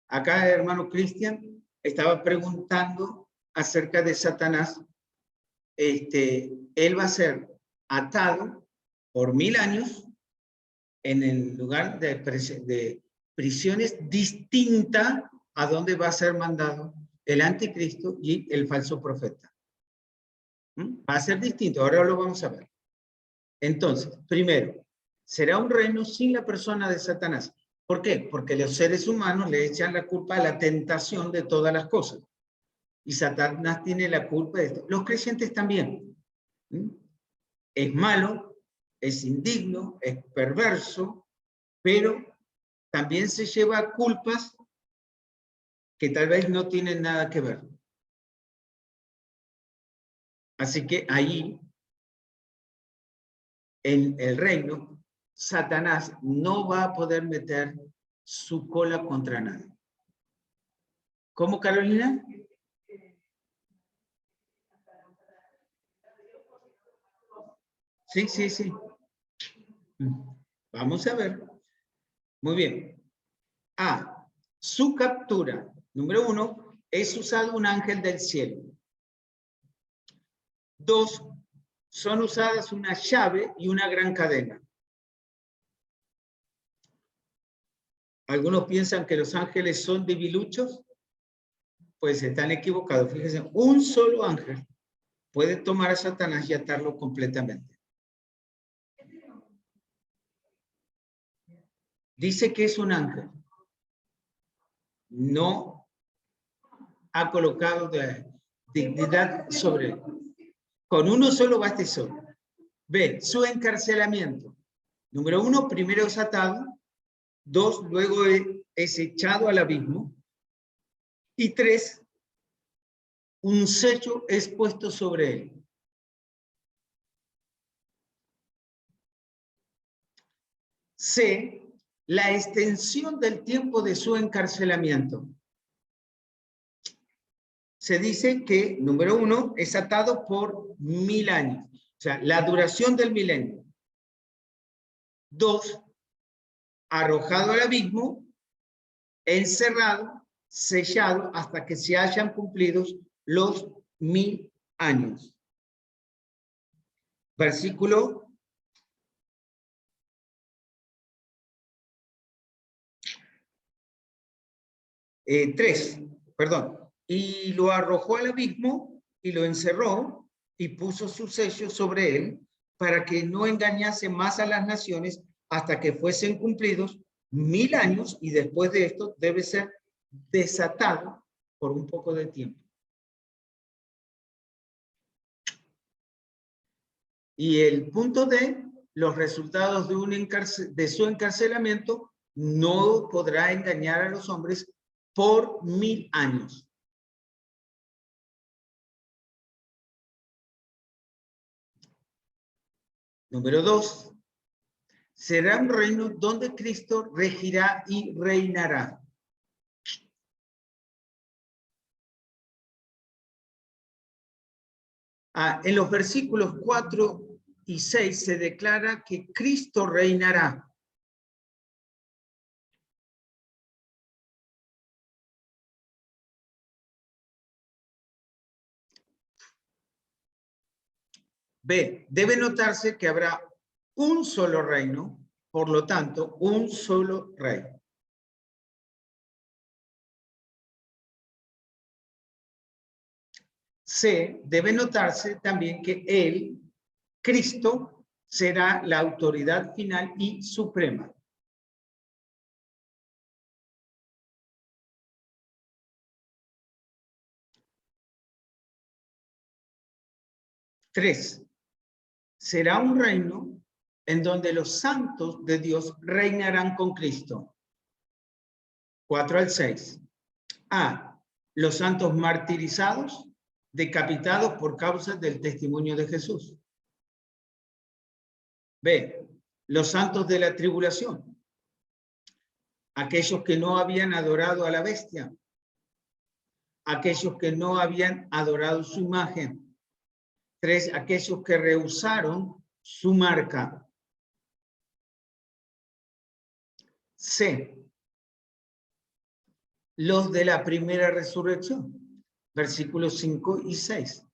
Acá, hermano Cristian, estaba preguntando acerca de Satanás. Él va a ser atado por 1000 años en el lugar de prisiones distinta a donde va a ser mandado el anticristo y el falso profeta. Va a ser distinto, ahora lo vamos a ver. Entonces, primero, será un reino sin la persona de Satanás. ¿Por qué? Porque los seres humanos le echan la culpa a la tentación de todas las cosas. Y Satanás tiene la culpa de esto. Los creyentes también. Es malo, es indigno, es perverso, pero también se lleva culpas que tal vez no tienen nada que ver. Así que ahí, en el reino, Satanás no va a poder meter su cola contra nadie. ¿Cómo, Carolina? Sí. Vamos a ver. Muy bien. Su captura. Número 1, es usado un ángel del cielo. 2, son usadas una llave y una gran cadena. Algunos piensan que los ángeles son debiluchos, pues están equivocados. Fíjense, un solo ángel puede tomar a Satanás y atarlo completamente. Dice que es un ángel. No ha colocado de dignidad sobre él. Con uno solo basta y solo. B, su encarcelamiento. Número 1, primero es atado. 2, luego es echado al abismo. Y 3, un sello es puesto sobre él. C, la extensión del tiempo de su encarcelamiento. Se dice que, número 1, es atado por 1000 años. O sea, la duración del milenio. 2, arrojado al abismo, encerrado, sellado, hasta que se hayan cumplido los 1000 años. Versículo 3, perdón. Y lo arrojó al abismo y lo encerró y puso su sello sobre él para que no engañase más a las naciones hasta que fuesen cumplidos 1000 años, y después de esto debe ser desatado por un poco de tiempo. Y el punto D, los resultados de su encarcelamiento, no podrá engañar a los hombres por 1000 años. Número 2, será un reino donde Cristo regirá y reinará. En los versículos 4 y 6 se declara que Cristo reinará. B, debe notarse que habrá un solo reino, por lo tanto, un solo rey. C, debe notarse también que él, Cristo, será la autoridad final y suprema. Tres, será un reino en donde los santos de Dios reinarán con Cristo. 4 al 6. A, los santos martirizados, decapitados por causa del testimonio de Jesús. B, los santos de la tribulación, aquellos que no habían adorado a la bestia, aquellos que no habían adorado su imagen. 3, aquellos que rehusaron su marca. C, los de la primera resurrección, versículos 5 y 6.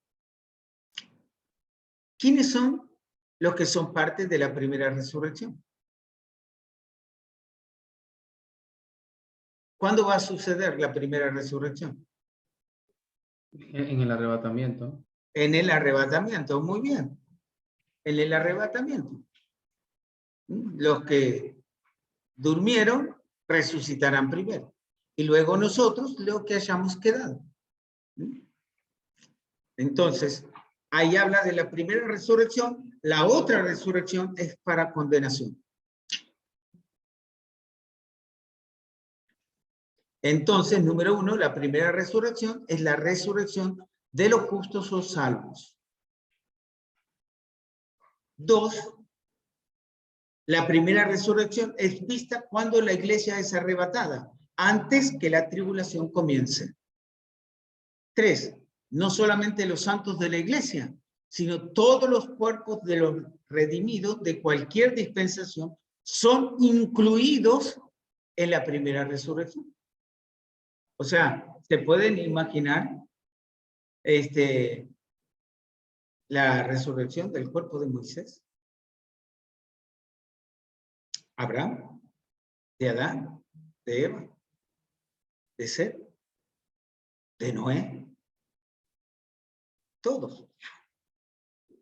¿Quiénes son los que son parte de la primera resurrección? ¿Cuándo va a suceder la primera resurrección? En el arrebatamiento. En el arrebatamiento, muy bien. En el arrebatamiento. Los que durmieron resucitarán primero. Y luego nosotros, los que hayamos quedado. Entonces, ahí habla de la primera resurrección. La otra resurrección es para condenación. Entonces, número 1, la primera resurrección es la resurrección de los justos o salvos. 2, la primera resurrección es vista cuando la iglesia es arrebatada, antes que la tribulación comience. 3, no solamente los santos de la iglesia, sino todos los cuerpos de los redimidos de cualquier dispensación son incluidos en la primera resurrección. O sea, ¿se pueden imaginar la resurrección del cuerpo de Moisés? Abraham, de Adán, de Eva, de Seth, de Noé, todos,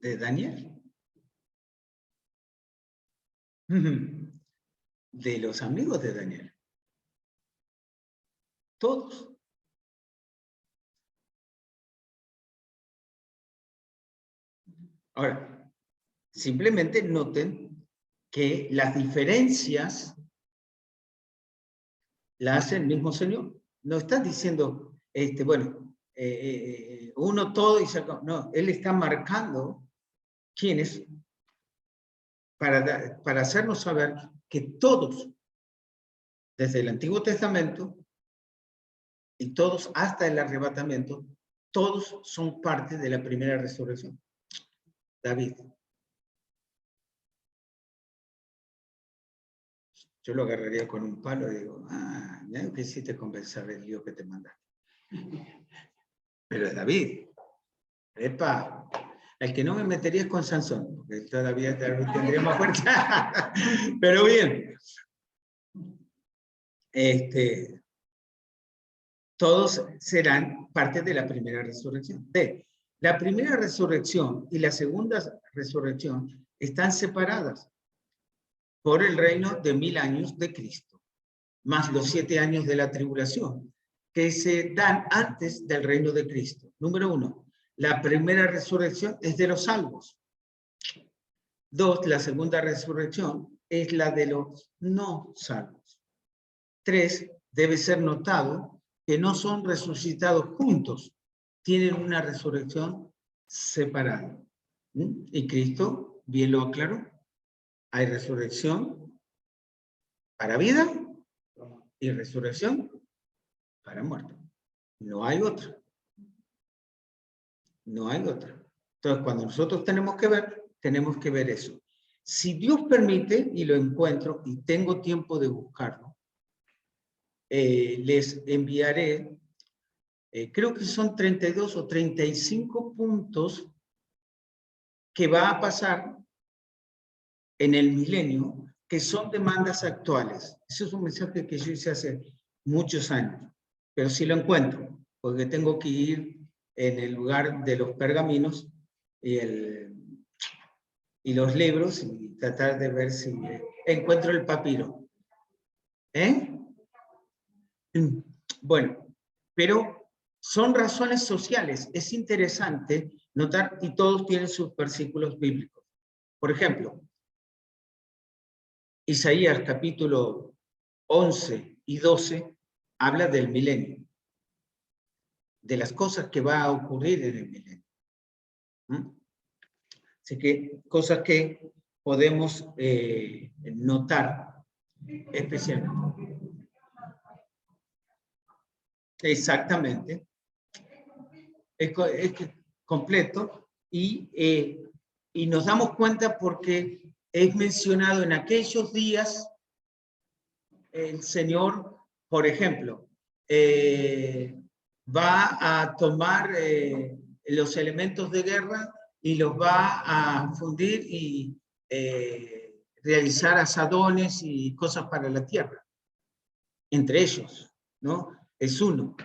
de Daniel, de los amigos de Daniel, todos. Ahora, simplemente noten que las diferencias las hace el mismo Señor. No está diciendo, bueno, uno todo y se... No, él está marcando quiénes para hacernos saber que todos, desde el Antiguo Testamento y todos hasta el arrebatamiento, todos son parte de la primera resurrección. David. Yo lo agarraría con un palo y digo, ya que hiciste convencer del lío que te mandaste. Pero es David. Epa, el que no me metería es con Sansón, porque todavía tendría más fuerza. Pero bien. Todos serán parte de la primera resurrección. La primera resurrección y la segunda resurrección están separadas por el reino de 1000 años de Cristo, más los 7 años de la tribulación, que se dan antes del reino de Cristo. Número 1, la primera resurrección es de los salvos. 2, la segunda resurrección es la de los no salvos. 3, debe ser notado que no son resucitados juntos, tienen una resurrección separada. Y Cristo bien lo aclaró. Hay resurrección para vida y resurrección para muerte. No hay otra. No hay otra. Entonces, cuando nosotros tenemos que ver eso. Si Dios permite, y lo encuentro, y tengo tiempo de buscarlo, les enviaré, creo que son 32 o 35 puntos que va a pasar en el milenio, que son demandas actuales. Ese es un mensaje que yo hice hace muchos años, pero sí lo encuentro, porque tengo que ir en el lugar de los pergaminos y los libros y tratar de ver si encuentro el papiro. Bueno, pero son razones sociales. Es interesante notar, y todos tienen sus versículos bíblicos. Por ejemplo, Isaías capítulo 11 y 12 habla del milenio, de las cosas que va a ocurrir en el milenio. Así que cosas que podemos notar especialmente. Exactamente. Es completo y nos damos cuenta porque es mencionado en aquellos días el Señor, por ejemplo, va a tomar los elementos de guerra y los va a fundir y realizar asadones y cosas para la tierra. Entre ellos, ¿no? Es uno.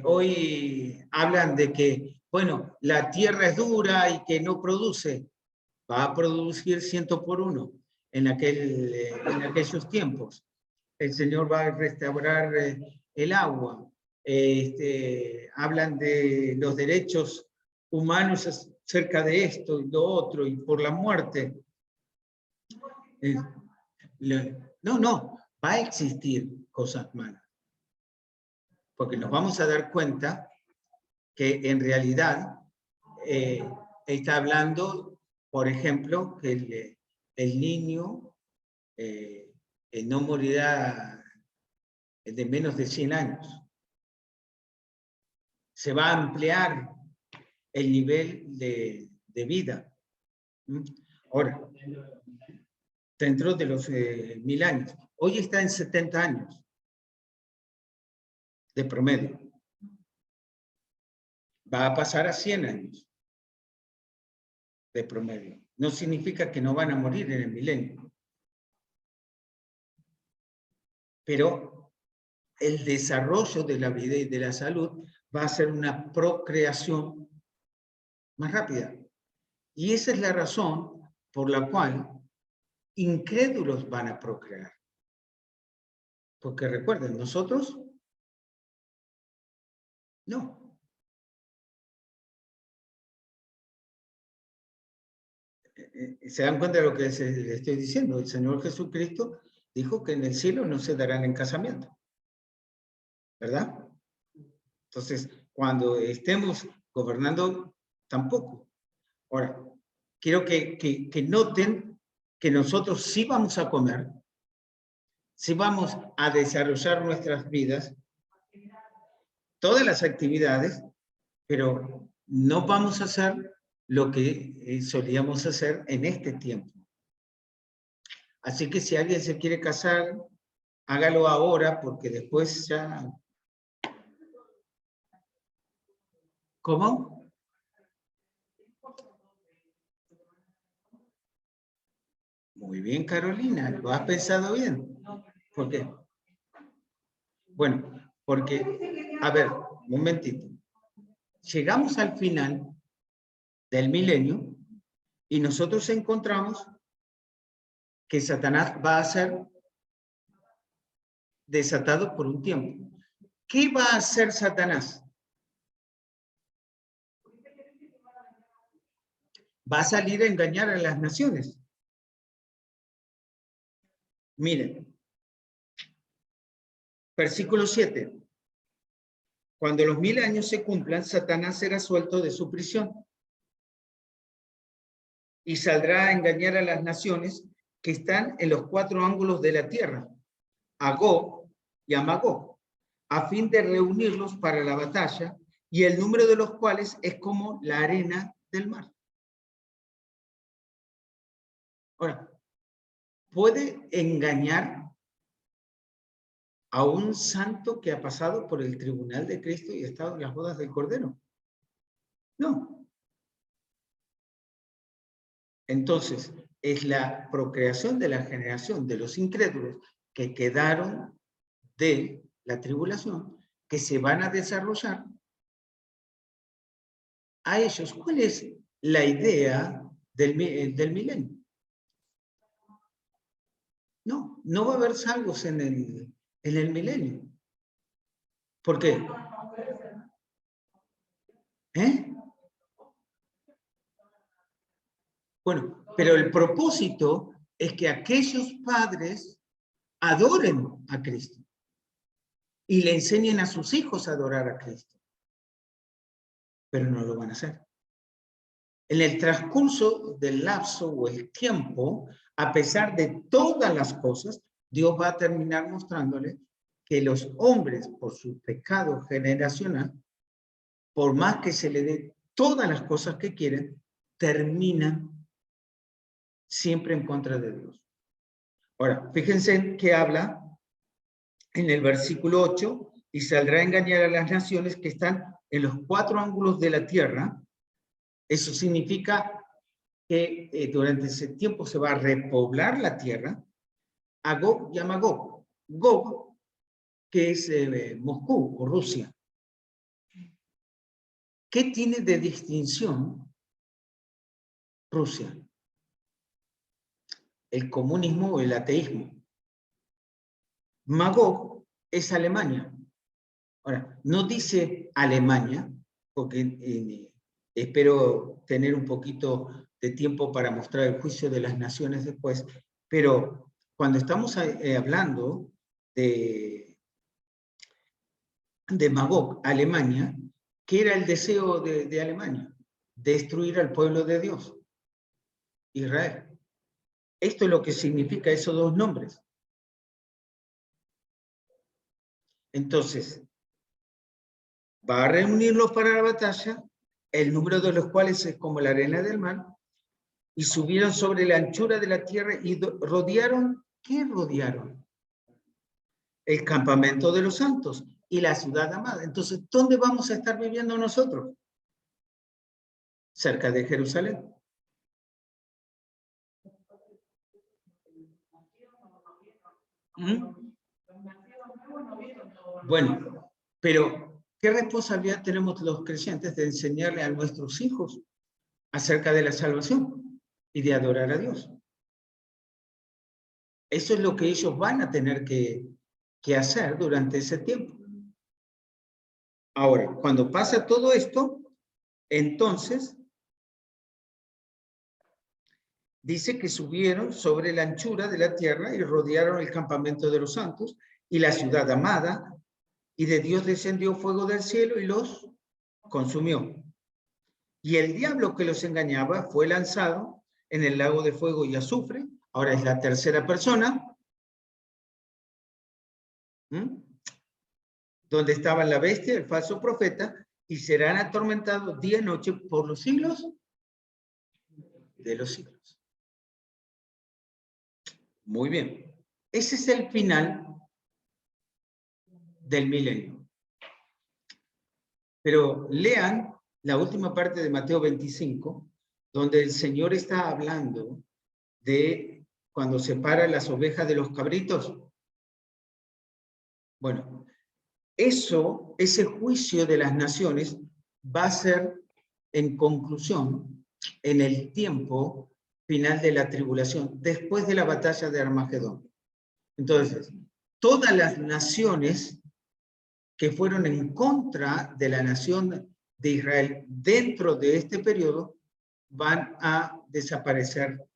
Hoy hablan de que, bueno, la tierra es dura y que no produce. Va a producir 100 por 1 en aquellos tiempos. El Señor va a restaurar el agua. Hablan de los derechos humanos acerca de esto y lo otro, y por la muerte. No, va a existir cosas malas. Porque nos vamos a dar cuenta que en realidad está hablando, por ejemplo, que el niño no morirá de menos de 100 años. Se va a ampliar el nivel de vida. Ahora, dentro de los 1000 años. Hoy está en 70 años de promedio. Va a pasar a 100 años de promedio. No significa que no van a morir en el milenio. Pero el desarrollo de la vida y de la salud va a ser una procreación más rápida. Y esa es la razón por la cual incrédulos van a procrear. Porque recuerden, nosotros no. ¿Se dan cuenta de lo que les estoy diciendo? El Señor Jesucristo dijo que en el cielo no se darán en casamiento. ¿Verdad? Entonces, cuando estemos gobernando, tampoco. Ahora, quiero que noten que nosotros sí vamos a comer, sí vamos a desarrollar nuestras vidas, todas las actividades, pero no vamos a hacer lo que solíamos hacer en este tiempo. Así que si alguien se quiere casar, hágalo ahora, porque después ya... ¿Cómo? Muy bien, Carolina, lo has pensado bien. ¿Por qué? Bueno, porque, a ver, un momentito. Llegamos al final del milenio y nosotros encontramos que Satanás va a ser desatado por un tiempo. ¿Qué va a hacer Satanás? Va a salir a engañar a las naciones. Miren, versículo 7. Cuando los 1000 años se cumplan, Satanás será suelto de su prisión y saldrá a engañar a las naciones que están en los 4 ángulos de la tierra, a Gog y a Magog, a fin de reunirlos para la batalla, y el número de los cuales es como la arena del mar. Ahora, ¿puede engañar a un santo que ha pasado por el tribunal de Cristo y ha estado en las bodas del Cordero? No. Entonces, es la procreación de la generación de los incrédulos que quedaron de la tribulación, que se van a desarrollar. A ellos, ¿cuál es la idea del milenio? No, no va a haber salvos en el milenio. ¿Por qué? Bueno, pero el propósito es que aquellos padres adoren a Cristo y le enseñen a sus hijos a adorar a Cristo. Pero no lo van a hacer. En el transcurso del lapso o el tiempo, a pesar de todas las cosas, Dios va a terminar mostrándole que los hombres, por su pecado generacional, por más que se le dé todas las cosas que quieren, terminan siempre en contra de Dios. Ahora, fíjense que habla en el versículo 8, y saldrá a engañar a las naciones que están en los 4 ángulos de la tierra. Eso significa que durante ese tiempo se va a repoblar la tierra, a Gog y a Magog. Gog, que es Moscú o Rusia. ¿Qué tiene de distinción Rusia? El comunismo o el ateísmo. Magog es Alemania. Ahora, no dice Alemania, porque espero tener un poquito de tiempo para mostrar el juicio de las naciones después, pero cuando estamos hablando de Magog, Alemania, ¿qué era el deseo de Alemania? Destruir al pueblo de Dios, Israel. Esto es lo que significa esos 2 nombres. Entonces, va a reunirlos para la batalla, el número de los cuales es como la arena del mar, y subieron sobre la anchura de la tierra y rodearon, ¿qué rodearon? El campamento de los santos y la ciudad amada. Entonces, ¿dónde vamos a estar viviendo nosotros? Cerca de Jerusalén. Bueno, pero ¿qué responsabilidad tenemos los creyentes de enseñarle a nuestros hijos acerca de la salvación y de adorar a Dios? Eso es lo que ellos van a tener que hacer durante ese tiempo. Ahora, cuando pasa todo esto, entonces dice que subieron sobre la anchura de la tierra y rodearon el campamento de los santos y la ciudad amada, y de Dios descendió fuego del cielo y los consumió. Y el diablo que los engañaba fue lanzado en el lago de fuego y azufre. Ahora es la tercera persona. Donde estaba la bestia, el falso profeta, y serán atormentados día y noche por los siglos de los siglos. Muy bien. Ese es el final del milenio. Pero lean la última parte de Mateo 25, donde el Señor está hablando de cuando separa las ovejas de los cabritos. Bueno, ese juicio de las naciones va a ser, en conclusión, en el tiempo final de la tribulación, después de la batalla de Armagedón. Entonces, todas las naciones que fueron en contra de la nación de Israel dentro de este periodo van a desaparecer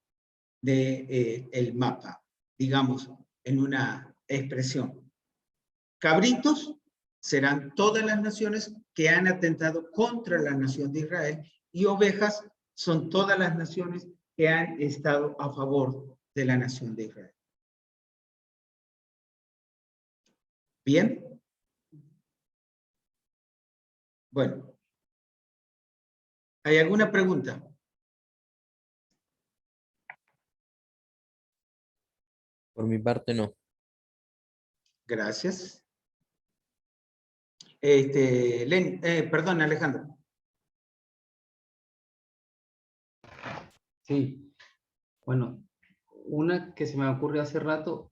del mapa, digamos, en una expresión. Cabritos serán todas las naciones que han atentado contra la nación de Israel, y ovejas son todas las naciones que han estado a favor de la nación de Israel. ¿Bien? Bueno. ¿Hay alguna pregunta? Por mi parte, no. Gracias. Perdón, Alejandro. Sí, bueno, una que se me ocurrió hace rato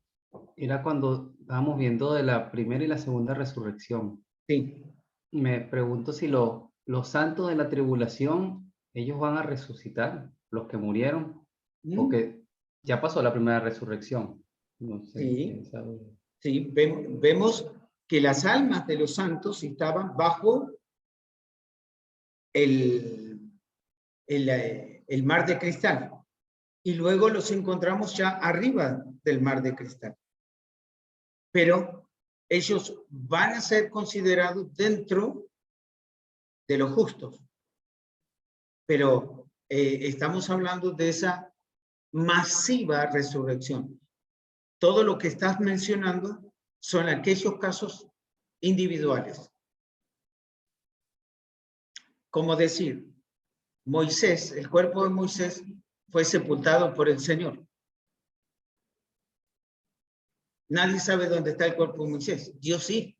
era cuando estábamos viendo de la primera y la segunda resurrección. Sí. Me pregunto si los santos de la tribulación, ellos van a resucitar, los que murieron, porque ya pasó la primera resurrección. No sé, Sí. quién sabe. Sí, vemos que las almas de los santos estaban bajo el mar de cristal, y luego los encontramos ya arriba del mar de cristal. Pero ellos van a ser considerados dentro de los justos. Pero estamos hablando de esa masiva resurrección. Todo lo que estás mencionando son aquellos casos individuales. Como decir, Moisés, el cuerpo de Moisés fue sepultado por el Señor. Nadie sabe dónde está el cuerpo de Moisés. Dios sí.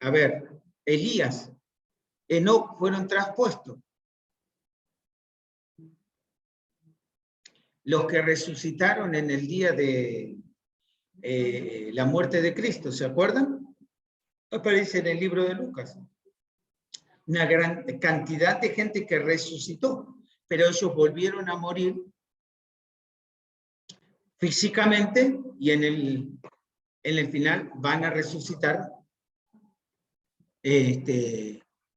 A ver, Elías, Enoc fueron traspuestos. Los que resucitaron en el día de la muerte de Cristo, ¿se acuerdan? Aparece en el libro de Lucas. Una gran cantidad de gente que resucitó, pero ellos volvieron a morir físicamente, y en el final van a resucitar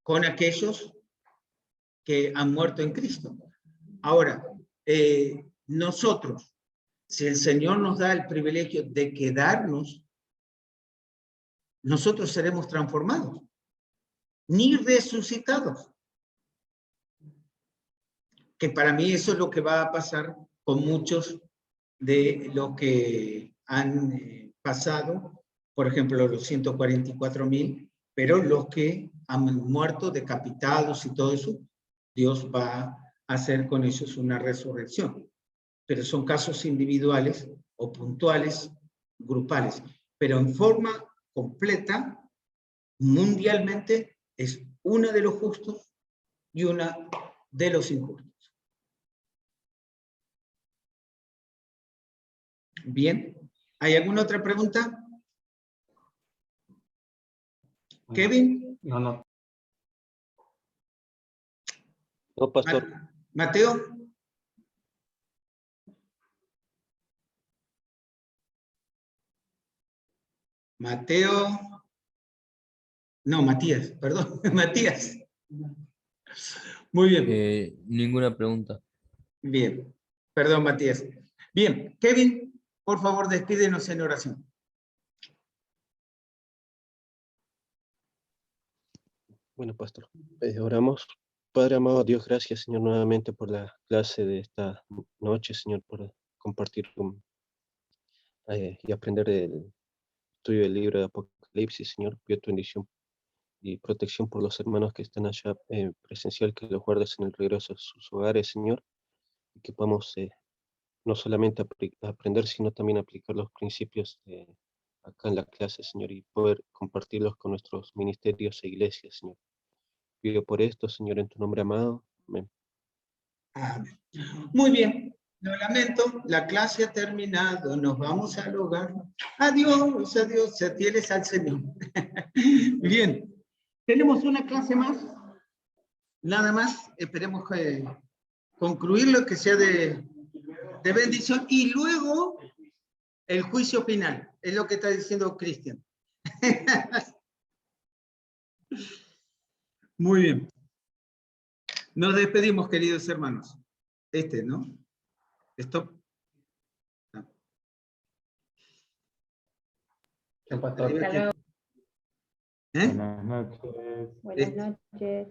con aquellos que han muerto en Cristo. Ahora, nosotros, si el Señor nos da el privilegio de quedarnos, nosotros seremos transformados, ni resucitados. Que para mí eso es lo que va a pasar con muchos de los que han pasado, por ejemplo, los 144,000, pero los que han muerto decapitados y todo eso, Dios va a hacer con ellos una resurrección. Pero son casos individuales o puntuales, grupales. Pero en forma completa, mundialmente, es una de los justos y una de los injustos. Bien. ¿Hay alguna otra pregunta? Bueno, Kevin. no. No, pastor. Mateo. No, Matías, perdón, Matías. Muy bien. Ninguna pregunta. Bien, perdón, Matías. Bien, Kevin, por favor, despídenos en oración. Bueno, pastor, oramos. Padre amado, Dios, gracias, Señor, nuevamente por la clase de esta noche, Señor, por compartir y aprender el estudio del libro de Apocalipsis, Señor. Pido tu bendición y protección por los hermanos que están allá presencial, que los guardes en el regreso a sus hogares, Señor, y que podamos no solamente aprender, sino también aplicar los principios acá en la clase, Señor, y poder compartirlos con nuestros ministerios e iglesias, Señor. Pido por esto, Señor, en tu nombre amado. Amén. Amén. Muy bien. Lo lamento, la clase ha terminado. Nos vamos al hogar. Adiós, adiós. Se tienes al Señor. Bien. Tenemos una clase más. Nada más. Esperemos concluirlo, que sea de bendición. Y luego el juicio final. Es lo que está diciendo Cristian. Muy bien. Nos despedimos, queridos hermanos. ¿No? Stop. No. Chao, pastor. Hasta luego. Buenas noches. Buenas noches.